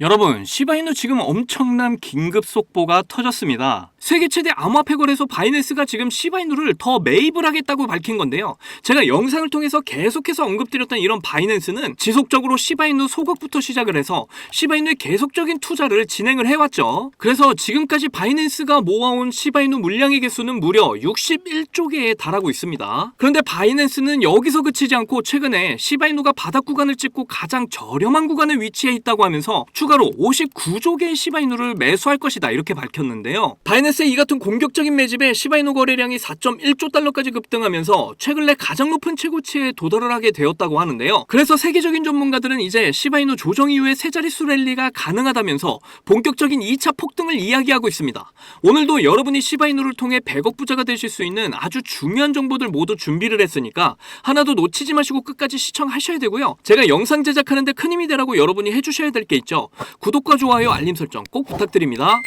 여러분, 시바이누 지금 엄청난 긴급 속보가 터졌습니다. 세계 최대 암호화폐 거래소 바이낸스가 지금 시바이누를 더 매입을 하겠다고 밝힌 건데요. 제가 영상을 통해서 계속해서 언급드렸던 이런 바이낸스는 지속적으로 시바이누 소각부터 시작을 해서 시바이누의 계속적인 투자를 진행을 해왔죠. 그래서 지금까지 바이낸스가 모아온 시바이누 물량의 개수는 무려 61조 개에 달하고 있습니다. 그런데 바이낸스는 여기서 그치지 않고 최근에 시바이누가 바닥 구간을 찍고 가장 저렴한 구간에 위치해 있다고 하면서 추가로 59조 개의 시바이누를 매수할 것이다 이렇게 밝혔는데요. 바이낸스의 이 같은 공격적인 매집에 시바이누 거래량이 4.1조 달러까지 급등하면서 최근 내 가장 높은 최고치에 도달을 하게 되었다고 하는데요. 그래서 세계적인 전문가들은 이제 시바이누 조정 이후에 세 자릿수 랠리가 가능하다면서 본격적인 2차 폭등을 이야기하고 있습니다. 오늘도 여러분이 시바이누를 통해 100억 부자가 되실 수 있는 아주 중요한 정보들 모두 준비를 했으니까 하나도 놓치지 마시고 끝까지 시청하셔야 되고요. 제가 영상 제작하는데 큰 힘이 되라고 여러분이 해주셔야 될 게 있죠. 구독과 좋아요, 알림 설정 꼭 부탁드립니다.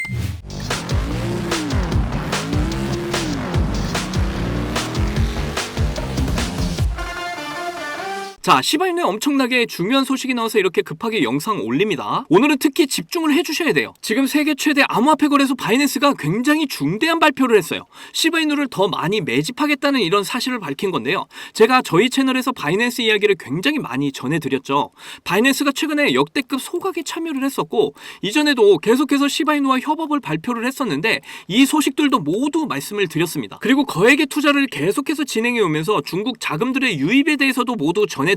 자, 시바이누에 엄청나게 중요한 소식이 나와서 이렇게 급하게 영상 올립니다. 오늘은 특히 집중을 해주셔야 돼요. 지금 세계 최대 암호화폐 거래소 바이낸스가 굉장히 중대한 발표를 했어요. 시바이누를 더 많이 매집하겠다는 이런 사실을 밝힌 건데요. 제가 저희 채널에서 바이낸스 이야기를 굉장히 많이 전해드렸죠. 바이낸스가 최근에 역대급 소각에 참여를 했었고 이전에도 계속해서 시바이누와 협업을 발표를 했었는데 이 소식들도 모두 말씀을 드렸습니다. 그리고 거액의 투자를 계속해서 진행해오면서 중국 자금들의 유입에 대해서도 모두 전해드렸어요.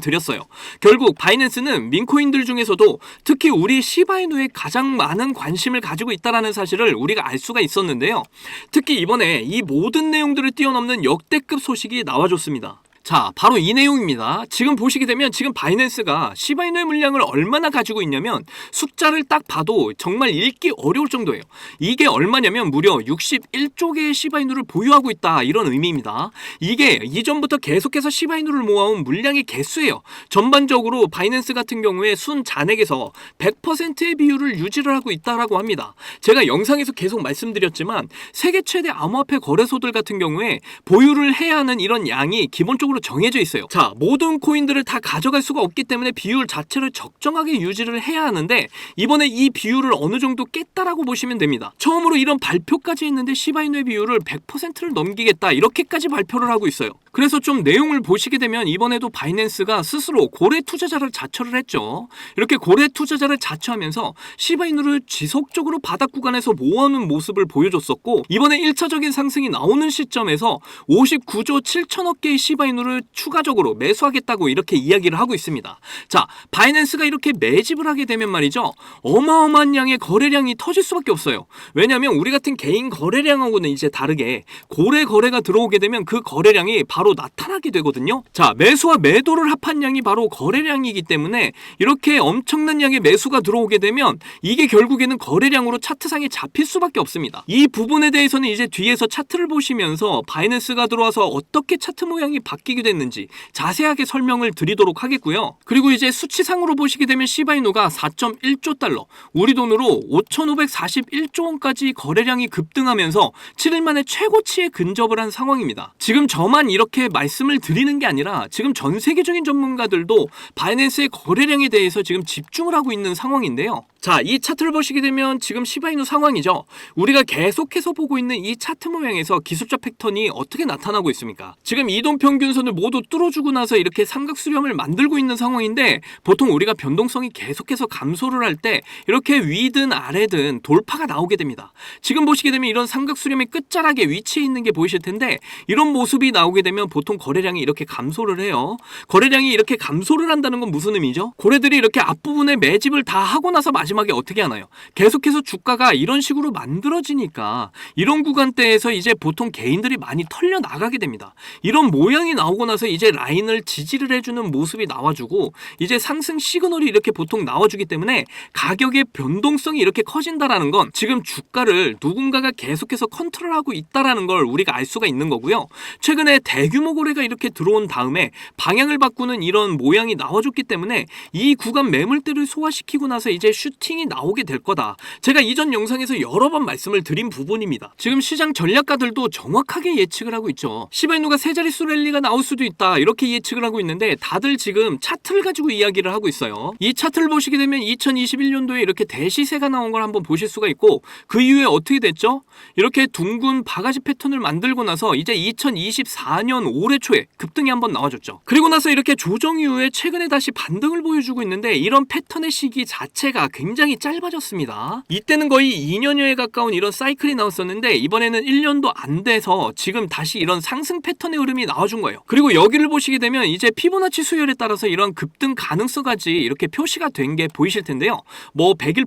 결국 바이낸스는 민코인들 중에서도 특히 우리 시바이누에 가장 많은 관심을 가지고 있다는 사실을 우리가 알 수가 있었는데요. 특히 이번에 이 모든 내용들을 뛰어넘는 역대급 소식이 나와줬습니다. 자, 바로 이 내용입니다. 지금 보시게 되면 지금 바이낸스가 시바이누의 물량을 얼마나 가지고 있냐면 숫자를 딱 봐도 정말 읽기 어려울 정도예요. 이게 얼마냐면 무려 61조 개의 시바이누를 보유하고 있다 이런 의미입니다. 이게 이전부터 계속해서 시바이누를 모아온 물량의 개수예요. 전반적으로 바이낸스 같은 경우에 순 잔액에서 100%의 비율을 유지를 하고 있다라고 합니다. 제가 영상에서 계속 말씀드렸지만 세계 최대 암호화폐 거래소들 같은 경우에 보유를 해야 하는 이런 양이 기본적으로 정해져 있어요. 자, 모든 코인들을 다 가져갈 수가 없기 때문에 비율 자체를 적정하게 유지를 해야 하는데 이번에 이 비율을 어느 정도 깼다라고 보시면 됩니다. 처음으로 이런 발표까지 했는데 시바이누의 비율을 100%를 넘기겠다 이렇게까지 발표를 하고 있어요. 그래서 좀 내용을 보시게 되면 이번에도 바이낸스가 스스로 고래 투자자를 자처를 했죠. 이렇게 고래 투자자를 자처하면서 시바이누를 지속적으로 바닥 구간에서 모아오는 모습을 보여줬었고 이번에 1차적인 상승이 나오는 시점에서 59조 7천억 개의 시바이누를 추가적으로 매수하겠다고 이렇게 이야기를 하고 있습니다. 자, 바이낸스가 이렇게 매집을 하게 되면 말이죠. 어마어마한 양의 거래량이 터질 수밖에 없어요. 왜냐하면 우리 같은 개인 거래량하고는 이제 다르게 고래 거래가 들어오게 되면 그 거래량이 바로 나타나게 되거든요. 자, 매수와 매도를 합한 양이 바로 거래량이기 때문에 이렇게 엄청난 양의 매수가 들어오게 되면 이게 결국에는 거래량으로 차트상에 잡힐 수밖에 없습니다. 이 부분에 대해서는 이제 뒤에서 차트를 보시면서 바이낸스가 들어와서 어떻게 차트 모양이 바뀌게 됐는지 자세하게 설명을 드리도록 하겠고요. 그리고 이제 수치상으로 보시게 되면 시바이누가 4.1조 달러, 우리 돈으로 5,541조 원까지 거래량이 급등하면서 7일 만에 최고치에 근접을 한 상황입니다. 지금 저만 이렇게 말씀을 드리는 게 아니라 지금 전 세계적인 전문가들도 바이낸스의 거래량에 대해서 지금 집중을 하고 있는 상황인데요. 자, 이 차트를 보시게 되면 지금 시바이누 상황이죠. 우리가 계속해서 보고 있는 이 차트 모양에서 기술적 패턴이 어떻게 나타나고 있습니까? 지금 이동평균선을 모두 뚫어주고 나서 이렇게 삼각수렴을 만들고 있는 상황인데 보통 우리가 변동성이 계속해서 감소를 할 때 이렇게 위든 아래든 돌파가 나오게 됩니다. 지금 보시게 되면 이런 삼각수렴의 끝자락에 위치해 있는 게 보이실 텐데 이런 모습이 나오게 되면 보통 거래량이 이렇게 감소를 해요. 거래량이 이렇게 감소를 한다는 건 무슨 의미죠? 고래들이 이렇게 앞부분에 매집을 다 하고 나서 마지막에 어떻게 하나요? 계속해서 주가가 이런 식으로 만들어지니까 이런 구간대에서 이제 보통 개인들이 많이 털려 나가게 됩니다. 이런 모양이 나오고 나서 이제 라인을 지지를 해주는 모습이 나와주고 이제 상승 시그널이 이렇게 보통 나와주기 때문에 가격의 변동성이 이렇게 커진다라는 건 지금 주가를 누군가가 계속해서 컨트롤하고 있다라는 걸 우리가 알 수가 있는 거고요. 최근에 대규모 거래가 이렇게 들어온 다음에 방향을 바꾸는 이런 모양이 나와줬기 때문에 이 구간 매물대를 소화시키고 나서 이제 슈트 루팅이 나오게 될 거다. 제가 이전 영상에서 여러 번 말씀을 드린 부분입니다. 지금 시장 전략가들도 정확하게 예측을 하고 있죠. 시바이누가 세 자릿수 랠리가 나올 수도 있다 이렇게 예측을 하고 있는데 다들 지금 차트를 가지고 이야기를 하고 있어요. 이 차트를 보시게 되면 2021년도에 이렇게 대시세가 나온 걸 한번 보실 수가 있고 그 이후에 어떻게 됐죠? 이렇게 둥근 바가지 패턴을 만들고 나서 이제 2024년 올해 초에 급등이 한번 나와줬죠. 그리고 나서 이렇게 조정 이후에 최근에 다시 반등을 보여주고 있는데 이런 패턴의 시기 자체가 굉장히 짧아졌습니다. 이때는 거의 2년여에 가까운 이런 사이클이 나왔었는데 이번에는 1년도 안 돼서 지금 다시 이런 상승 패턴의 흐름이 나와준 거예요. 그리고 여기를 보시게 되면 이제 피보나치 수열에 따라서 이런 급등 가능성까지 이렇게 표시가 된 게 보이실 텐데요. 뭐 101%,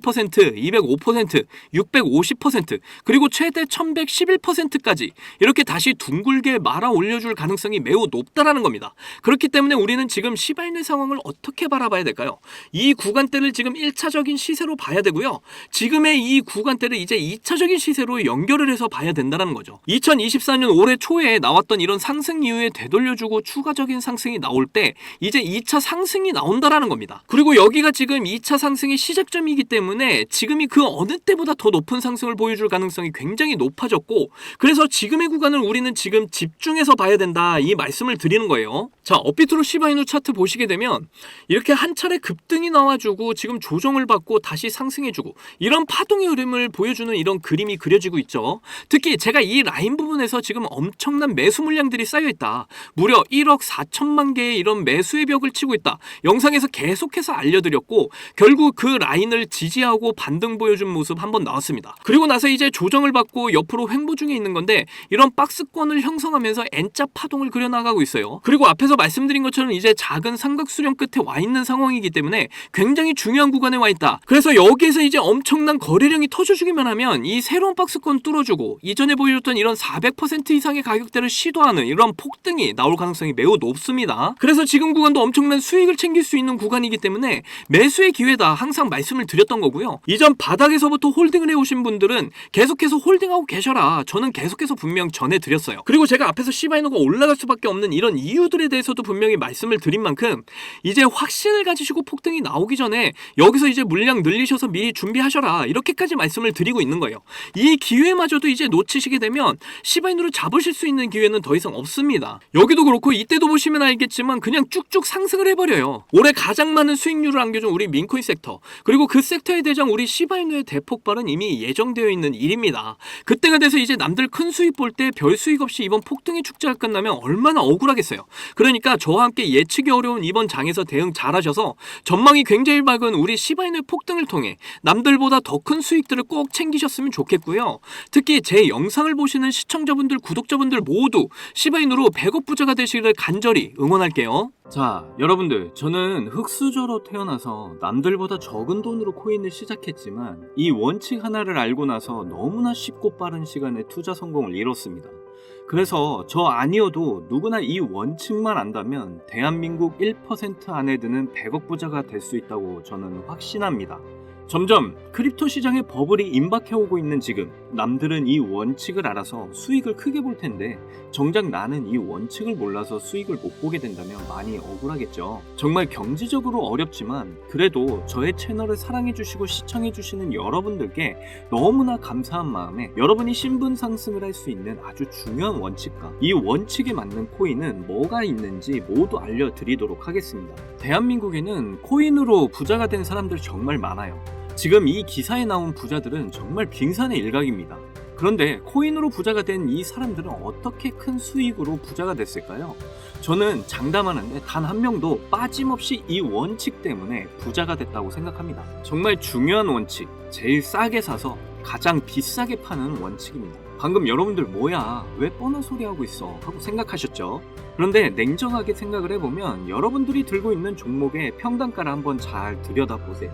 205%, 650% 그리고 최대 1111%까지 이렇게 다시 둥글게 말아 올려줄 가능성이 매우 높다라는 겁니다. 그렇기 때문에 우리는 지금 시바이누 상황을 어떻게 바라봐야 될까요? 이 구간대를 지금 1차적인 시세로 봐야 되고요. 지금의 이 구간대를 이제 2차적인 시세로 연결을 해서 봐야 된다는 거죠. 2024년 올해 초에 나왔던 이런 상승 이후에 되돌려주고 추가적인 상승이 나올 때 이제 2차 상승이 나온다라는 겁니다. 그리고 여기가 지금 2차 상승의 시작점이기 때문에 지금이 그 어느 때보다 더 높은 상승을 보여줄 가능성이 굉장히 높아졌고 그래서 지금의 구간을 우리는 지금 집중해서 봐야 된다 이 말씀을 드리는 거예요. 자, 업비트로 시바이누 차트 보시게 되면 이렇게 한 차례 급등이 나와주고 지금 조정을 받고 다시 상승해주고 이런 파동의 흐름을 보여주는 이런 그림이 그려지고 있죠. 특히 제가 이 라인 부분에서 지금 엄청난 매수 물량들이 쌓여있다. 무려 1억 4천만 개의 이런 매수의 벽을 치고 있다. 영상에서 계속해서 알려드렸고 결국 그 라인을 지지하고 반등 보여준 모습 한번 나왔습니다. 그리고 나서 이제 조정을 받고 옆으로 횡보 중에 있는 건데 이런 박스권을 형성하면서 N자 파동을 그려나가고 있어요. 그리고 앞에서 말씀드린 것처럼 이제 작은 삼각 수렴 끝에 와 있는 상황이기 때문에 굉장히 중요한 구간에 와 있다. 그래서 여기에서 이제 엄청난 거래량이 터져주기만 하면 이 새로운 박스권 뚫어주고 이전에 보여줬던 이런 400% 이상의 가격대를 시도하는 이런 폭등이 나올 가능성이 매우 높습니다. 그래서 지금 구간도 엄청난 수익을 챙길 수 있는 구간이기 때문에 매수의 기회다 항상 말씀을 드렸던 거고요. 이전 바닥에서부터 홀딩을 해오신 분들은 계속해서 홀딩하고 계셔라. 저는 계속해서 분명 전해드렸어요. 그리고 제가 앞에서 시바이누가 올라갈 수밖에 없는 이런 이유들에 대해서도 분명히 말씀을 드린 만큼 이제 확신을 가지시고 폭등이 나오기 전에 여기서 이제 물량 늘리셔서 미리 준비하셔라 이렇게까지 말씀을 드리고 있는 거예요. 이 기회마저도 이제 놓치시게 되면 시바이누를 잡으실 수 있는 기회는 더 이상 없습니다. 여기도 그렇고 이때도 보시면 알겠지만 그냥 쭉쭉 상승을 해버려요. 올해 가장 많은 수익률을 안겨준 우리 민코인 섹터 그리고 그 섹터의 대장 우리 시바이누의 대폭발은 이미 예정되어 있는 일입니다. 그때가 돼서 이제 남들 큰 수익 볼 때 별 수익 없이 이번 폭등의 축제가 끝나면 얼마나 억울하겠어요. 그러니까 저와 함께 예측이 어려운 이번 장에서 대응 잘하셔서 전망이 굉장히 밝은 우리 시바이누의 폭등을 통해 남들보다 더 큰 수익들을 꼭 챙기셨으면 좋겠고요. 특히 제 영상을 보시는 시청자분들, 구독자분들 모두 시바이누로 100억 부자가 되시기를 간절히 응원할게요. 자, 여러분들, 저는 흙수저로 태어나서 남들보다 적은 돈으로 코인을 시작했지만 이 원칙 하나를 알고 나서 너무나 쉽고 빠른 시간에 투자 성공을 이뤘습니다. 그래서 저 아니어도 누구나 이 원칙만 안다면 대한민국 1% 안에 드는 100억 부자가 될 수 있다고 저는 확신합니다. 점점 크립토 시장의 버블이 임박해오고 있는 지금 남들은 이 원칙을 알아서 수익을 크게 볼 텐데 정작 나는 이 원칙을 몰라서 수익을 못 보게 된다면 많이 억울하겠죠. 정말 경제적으로 어렵지만 그래도 저의 채널을 사랑해주시고 시청해주시는 여러분들께 너무나 감사한 마음에 여러분이 신분 상승을 할 수 있는 아주 중요한 원칙과 이 원칙에 맞는 코인은 뭐가 있는지 모두 알려드리도록 하겠습니다. 대한민국에는 코인으로 부자가 된 사람들 정말 많아요. 지금 이 기사에 나온 부자들은 정말 빙산의 일각입니다. 그런데 코인으로 부자가 된 이 사람들은 어떻게 큰 수익으로 부자가 됐을까요? 저는 장담하는데 단 한 명도 빠짐없이 이 원칙 때문에 부자가 됐다고 생각합니다. 정말 중요한 원칙, 제일 싸게 사서 가장 비싸게 파는 원칙입니다. 방금 여러분들 뭐야 왜 뻔한 소리 하고 있어 하고 생각하셨죠? 그런데 냉정하게 생각을 해보면 여러분들이 들고 있는 종목의 평단가를 한번 잘 들여다보세요.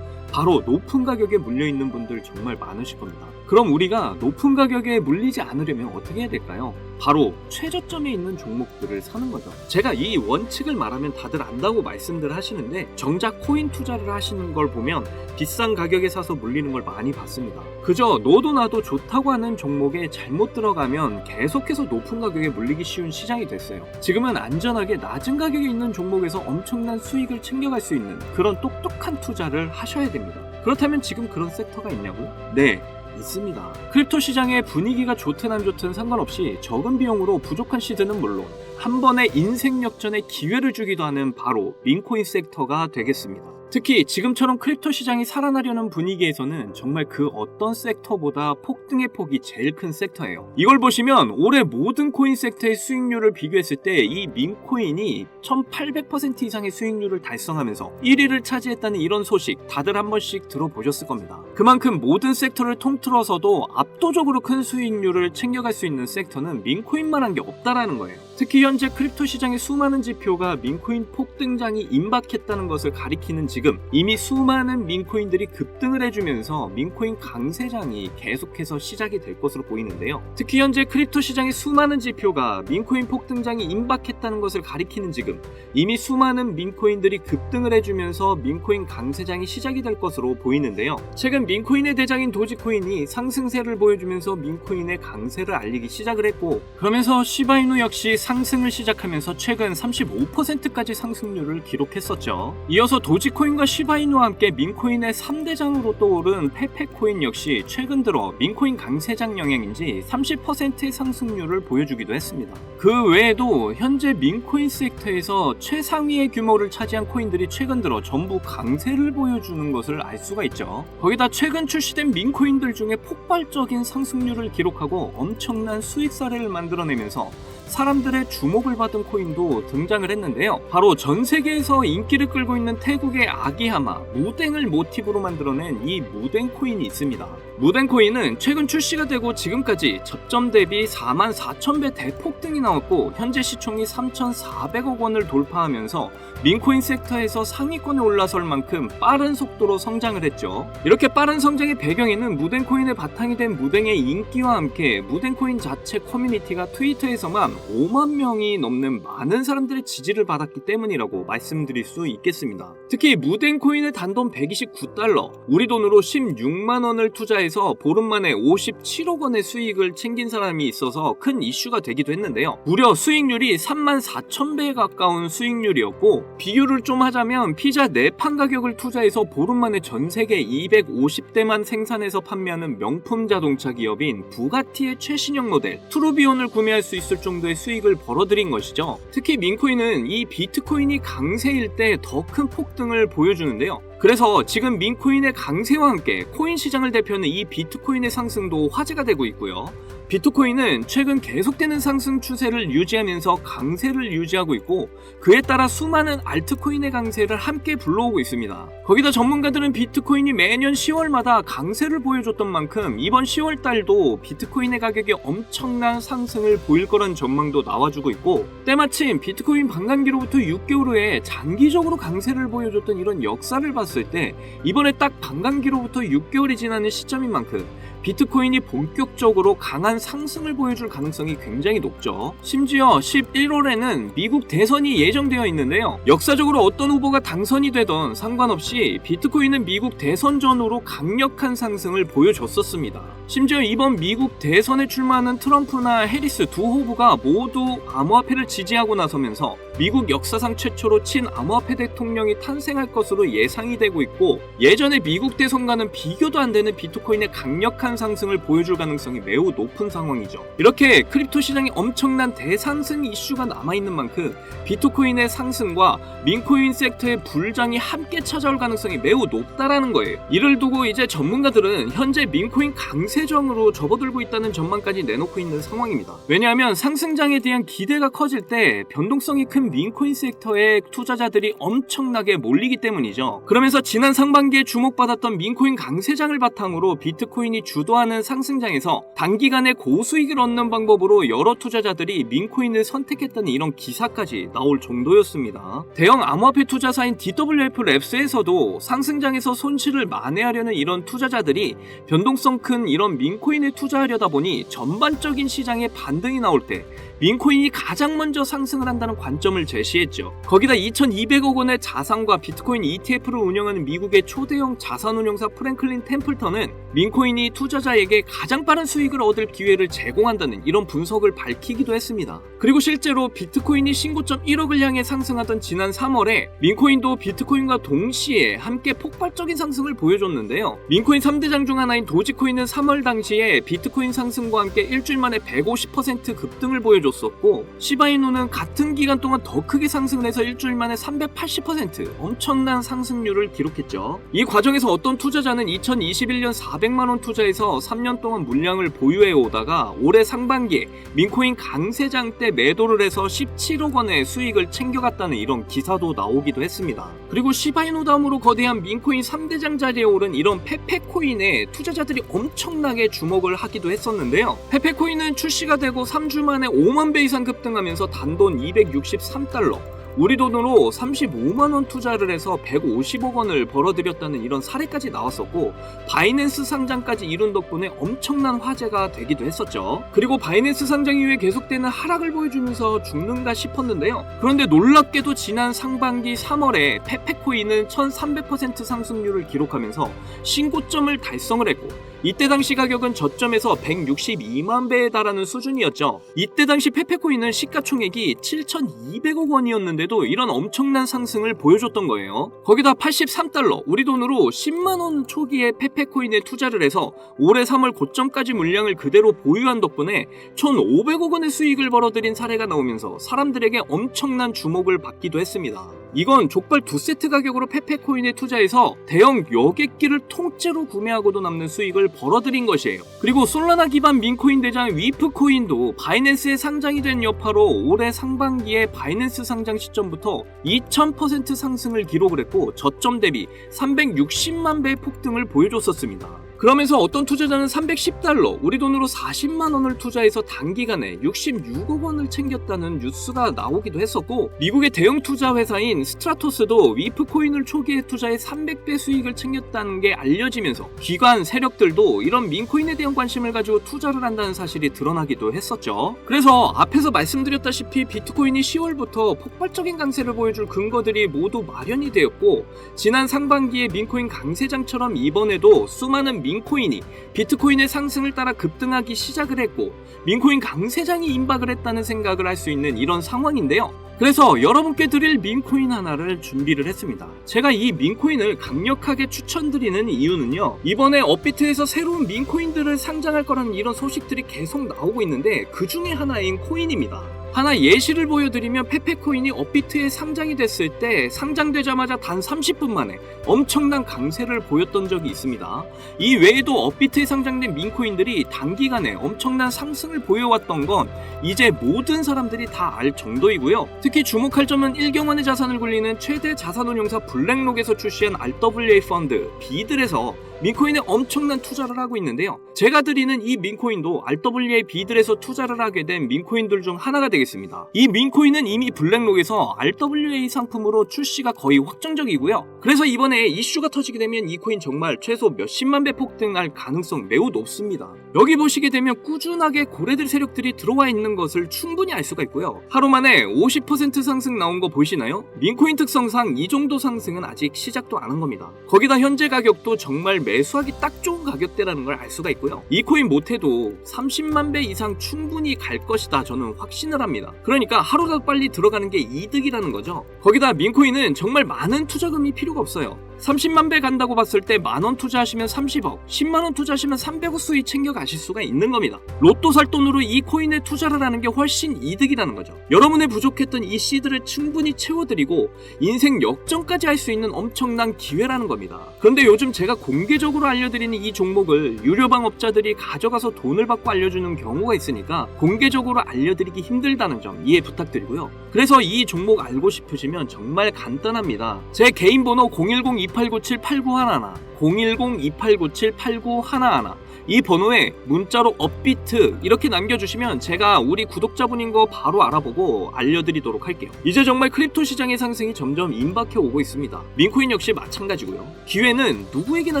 바로 높은 가격에 물려있는 분들 정말 많으실 겁니다. 그럼 우리가 높은 가격에 물리지 않으려면 어떻게 해야 될까요? 바로 최저점에 있는 종목들을 사는 거죠. 제가 이 원칙을 말하면 다들 안다고 말씀들 하시는데 정작 코인 투자를 하시는 걸 보면 비싼 가격에 사서 물리는 걸 많이 봤습니다. 그저 너도 나도 좋다고 하는 종목에 잘못 들어가면 계속해서 높은 가격에 물리기 쉬운 시장이 됐어요. 지금은 안전하게 낮은 가격에 있는 종목에서 엄청난 수익을 챙겨갈 수 있는 그런 똑똑한 투자를 하셔야 됩니다. 그렇다면 지금 그런 섹터가 있냐고? 네, 있습니다. 크립토 시장의 분위기가 좋든 안 좋든 상관없이 적은 비용으로 부족한 시드는 물론 한 번의 인생 역전의 기회를 주기도 하는 바로 민코인 섹터가 되겠습니다. 특히 지금처럼 크립토 시장이 살아나려는 분위기에서는 정말 그 어떤 섹터보다 폭등의 폭이 제일 큰 섹터예요. 이걸 보시면 올해 모든 코인 섹터의 수익률을 비교했을 때 이 민코인이 1800% 이상의 수익률을 달성하면서 1위를 차지했다는 이런 소식 다들 한 번씩 들어보셨을 겁니다. 그만큼 모든 섹터를 통틀어서도 압도적으로 큰 수익률을 챙겨갈 수 있는 섹터는 민코인만한 게 없다라는 거예요. 특히 현재 크립토 시장의 수많은 지표가 민코인 폭등장이 임박했다는 것을 가리키는 지금 이미 수많은 민코인들이 급등을 해주면서 민코인 강세장이 계속해서 시작이 될 것으로 보이는데요. 특히 현재 크립토 시장의 수많은 지표가 민코인 폭등장이 임박했다는 것을 가리키는 지금 이미 수많은 민코인들이 급등을 해주면서 민코인 강세장이 시작이 될 것으로 보이는데요. 최근 민코인의 대장인 도지코인이 상승세를 보여주면서 민코인의 강세를 알리기 시작을 했고, 그러면서 시바이누 역시 상승을 시작하면서 최근 35%까지 상승률을 기록했었죠. 이어서 도지코인과 시바이누와 함께 민코인의 3대장으로 떠오른 페페코인 역시 최근 들어 민코인 강세장 영향인지 30%의 상승률을 보여주기도 했습니다. 그 외에도 현재 민코인 섹터에서 최상위의 규모를 차지한 코인들이 최근 들어 전부 강세를 보여주는 것을 알 수가 있죠. 거기다 최근 출시된 민코인들 중에 폭발적인 상승률을 기록하고 엄청난 수익 사례를 만들어내면서 사람들의 주목을 받은 코인도 등장을 했는데요. 바로 전 세계에서 인기를 끌고 있는 태국의 아기하마, 무댕을 모티브로 만들어낸 이 무댕 코인이 있습니다. 무댕 코인은 최근 출시가 되고 지금까지 저점 대비 44,000배 대폭등이 나왔고 현재 시총이 3,400억 원을 돌파하면서 민코인 섹터에서 상위권에 올라설 만큼 빠른 속도로 성장을 했죠. 이렇게 빠른 성장의 배경에는 무댕 코인의 바탕이 된 무댕의 인기와 함께 무댕 코인 자체 커뮤니티가 트위터에서만 5만 명이 넘는 많은 사람들의 지지를 받았기 때문이라고 말씀드릴 수 있겠습니다. 특히 무댕 코인의 단돈 129달러, 우리 돈으로 16만 원을 투자해서 보름 만에 57억 원의 수익을 챙긴 사람이 있어서 큰 이슈가 되기도 했는데요. 무려 수익률이 34,000배에 가까운 수익률이었고, 비교를 좀 하자면 피자 4판 가격을 투자해서 보름 만에 전 세계 250대만 생산해서 판매하는 명품 자동차 기업인 부가티의 최신형 모델 트루비온을 구매할 수 있을 정도의 수익을 벌어들인 것이죠. 특히 민코인은 이 비트코인이 강세일 때 더 큰 폭등을 보여주는데요. 그래서 지금 민코인의 강세와 함께 코인 시장을 대표하는 이 비트코인의 상승도 화제가 되고 있고요. 비트코인은 최근 계속되는 상승 추세를 유지하면서 강세를 유지하고 있고, 그에 따라 수많은 알트코인의 강세를 함께 불러오고 있습니다. 거기다 전문가들은 비트코인이 매년 10월마다 강세를 보여줬던 만큼 이번 10월 달도 비트코인의 가격이 엄청난 상승을 보일 거란 전망도 나와주고 있고, 때마침 비트코인 반감기로부터 6개월 후에 장기적으로 강세를 보여줬던 이런 역사를 봤을 때 이번에 딱 반감기로부터 6개월이 지나는 시점인 만큼 비트코인이 본격적으로 강한 상승을 보여줄 가능성이 굉장히 높죠. 심지어 11월에는 미국 대선이 예정되어 있는데요. 역사적으로 어떤 후보가 당선이 되던 상관없이 비트코인은 미국 대선 전후로 강력한 상승을 보여줬었습니다. 심지어 이번 미국 대선에 출마하는 트럼프나 해리스 두 후보가 모두 암호화폐를 지지하고 나서면서 미국 역사상 최초로 친암호화폐 대통령이 탄생할 것으로 예상이 되고 있고, 예전에 미국 대선과는 비교도 안 되는 비트코인의 강력한 상승을 보여줄 가능성이 매우 높은 상황이죠. 이렇게 크립토 시장에 엄청난 대상승 이슈가 남아있는 만큼 비트코인의 상승과 민코인 섹터의 불장이 함께 찾아올 가능성이 매우 높다라는 거예요. 이를 두고 이제 전문가들은 현재 민코인 강세장으로 접어들고 있다는 전망까지 내놓고 있는 상황입니다. 왜냐하면 상승장에 대한 기대가 커질 때 변동성이 큰 민코인 섹터에 투자자들이 엄청나게 몰리기 때문이죠. 그러면서 지난 상반기에 주목받았던 민코인 강세장을 바탕으로 비트코인이 주도하는 상승장에서 단기간에 고수익을 얻는 방법으로 여러 투자자들이 민코인을 선택했다는 이런 기사까지 나올 정도였습니다. 대형 암호화폐 투자사인 DWF 랩스에서도 상승장에서 손실을 만회하려는 이런 투자자들이 변동성 큰 이런 민코인에 투자하려다 보니 전반적인 시장에 반등이 나올 때 민코인이 가장 먼저 상승을 한다는 관점을 제시했죠. 거기다 2,200억 원의 자산과 비트코인 ETF를 운영하는 미국의 초대형 자산운용사 프랭클린 템플턴은 민코인이 투자 투자자에게 가장 빠른 수익을 얻을 기회를 제공한다는 이런 분석을 밝히기도 했습니다. 그리고 실제로 비트코인이 신고점 1억을 향해 상승하던 지난 3월에 민코인도 비트코인과 동시에 함께 폭발적인 상승을 보여줬는데요. 민코인 3대장 중 하나인 도지코인은 3월 당시에 비트코인 상승과 함께 일주일 만에 150% 급등을 보여줬었고, 시바이누는 같은 기간 동안 더 크게 상승을 해서 일주일 만에 380% 엄청난 상승률을 기록했죠. 이 과정에서 어떤 투자자는 2021년 400만원 투자해서 3년 동안 물량을 보유해 오다가 올해 상반기에 민코인 강세장 때 매도를 해서 17억 원의 수익을 챙겨갔다는 이런 기사도 나오기도 했습니다. 그리고 시바이누 다음으로 거대한 민코인 3대장 자리에 오른 이런 페페코인에 투자자들이 엄청나게 주목을 하기도 했었는데요. 페페코인은 출시가 되고 3주 만에 5만 배 이상 급등하면서 단돈 263달러, 우리 돈으로 35만원 투자를 해서 150억 원을 벌어들였다는 이런 사례까지 나왔었고, 바이낸스 상장까지 이룬 덕분에 엄청난 화제가 되기도 했었죠. 그리고 바이낸스 상장 이후에 계속되는 하락을 보여주면서 죽는가 싶었는데요. 그런데 놀랍게도 지난 상반기 3월에 페페코인은 1300% 상승률을 기록하면서 신고점을 달성을 했고, 이때 당시 가격은 저점에서 162만 배에 달하는 수준이었죠. 이때 당시 페페코인은 시가총액이 7,200억 원이었는데도 이런 엄청난 상승을 보여줬던 거예요. 거기다 83달러, 우리 돈으로 10만원 초기에 페페코인에 투자를 해서 올해 3월 고점까지 물량을 그대로 보유한 덕분에 1,500억 원의 수익을 벌어들인 사례가 나오면서 사람들에게 엄청난 주목을 받기도 했습니다. 이건 족발 2세트 가격으로 페페코인에 투자해서 대형 여객기를 통째로 구매하고도 남는 수익을 벌어들인 것이에요. 그리고 솔라나 기반 민코인 대장 위프코인도 바이낸스에 상장이 된 여파로 올해 상반기에 바이낸스 상장 시점부터 2000% 상승을 기록을 했고, 저점 대비 360만 배의 폭등을 보여줬었습니다. 그러면서 어떤 투자자는 310달러, 우리 돈으로 40만 원을 투자해서 단기간에 66억 원을 챙겼다는 뉴스가 나오기도 했었고, 미국의 대형 투자 회사인 스트라토스도 위프코인을 초기에 투자해 300배 수익을 챙겼다는 게 알려지면서 기관 세력들도 이런 민코인에 대한 관심을 가지고 투자를 한다는 사실이 드러나기도 했었죠. 그래서 앞에서 말씀드렸다시피 비트코인이 10월부터 폭발적인 강세를 보여줄 근거들이 모두 마련이 되었고, 지난 상반기에 민코인 강세장처럼 이번에도 수많은 민코인이 비트코인의 상승을 따라 급등하기 시작을 했고, 민코인 강세장이 임박을 했다는 생각을 할 수 있는 이런 상황인데요. 그래서 여러분께 드릴 민코인 하나를 준비를 했습니다. 제가 이 민코인을 강력하게 추천드리는 이유는요, 이번에 업비트에서 새로운 민코인들을 상장할 거라는 이런 소식들이 계속 나오고 있는데 그 중에 하나인 코인입니다. 하나 예시를 보여드리면, 페페코인이 업비트에 상장이 됐을 때 상장되자마자 단 30분 만에 엄청난 강세를 보였던 적이 있습니다. 이 외에도 업비트에 상장된 민코인들이 단기간에 엄청난 상승을 보여왔던 건 이제 모든 사람들이 다 알 정도이고요. 특히 주목할 점은 1경원의 자산을 굴리는 최대 자산운용사 블랙록에서 출시한 RWA 펀드 비들에서 민코인에 엄청난 투자를 하고 있는데요. 제가 드리는 이 민코인도 RWA 비들에서 투자를 하게 된 민코인들 중 하나가 되겠습니다. 이 민코인은 이미 블랙록에서 RWA 상품으로 출시가 거의 확정적이고요. 그래서 이번에 이슈가 터지게 되면 이 코인 정말 최소 몇십만 배 폭등할 가능성 매우 높습니다. 여기 보시게 되면 꾸준하게 고래들 세력들이 들어와 있는 것을 충분히 알 수가 있고요. 하루 만에 50% 상승 나온 거 보이시나요? 민코인 특성상 이 정도 상승은 아직 시작도 안 한 겁니다. 거기다 현재 가격도 정말 매수하기 딱 좋은 가격대라는 걸 알 수가 있고요. 이 코인 못해도 30만 배 이상 충분히 갈 것이다, 저는 확신을 합니다. 그러니까 하루라도 빨리 들어가는 게 이득이라는 거죠. 거기다 민코인은 정말 많은 투자금이 필요가 없어요. 30만 배 간다고 봤을 때 만원 투자하시면 30억, 10만원 투자하시면 300억 수익 챙겨가실 수가 있는 겁니다. 로또 살 돈으로 이 코인에 투자를 하는 게 훨씬 이득이라는 거죠. 여러분의 부족했던 이 씨드를 충분히 채워드리고 인생 역전까지 할 수 있는 엄청난 기회라는 겁니다. 그런데 요즘 제가 공개적으로 알려드리는 이 종목을 유료방 업자들이 가져가서 돈을 받고 알려주는 경우가 있으니까 공개적으로 알려드리기 힘들다는 점 이해 부탁드리고요. 그래서 이 종목 알고 싶으시면 정말 간단합니다. 제 개인 번호 010-2897-8911, 010-2897-8911, 이 번호에 문자로 업비트 이렇게 남겨주시면 제가 우리 구독자분인 거 바로 알아보고 알려드리도록 할게요. 이제 정말 크립토 시장의 상승이 점점 임박해 오고 있습니다. 민코인 역시 마찬가지고요. 기회는 누구에게나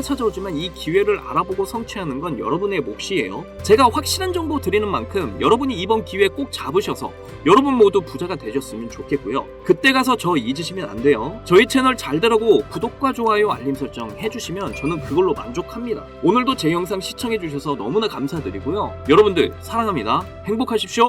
찾아오지만 이 기회를 알아보고 성취하는 건 여러분의 몫이에요. 제가 확실한 정보 드리는 만큼 여러분이 이번 기회 꼭 잡으셔서 여러분 모두 부자가 되셨으면 좋겠고요. 그때 가서 저 잊으시면 안 돼요. 저희 채널 잘 되라고 구독과 좋아요 알림 설정 해주시면 저는 그걸로 만족합니다. 오늘도 제 영상 시청해 시청해주셔서 너무나 감사드리고요. 여러분들 사랑합니다. 행복하십시오.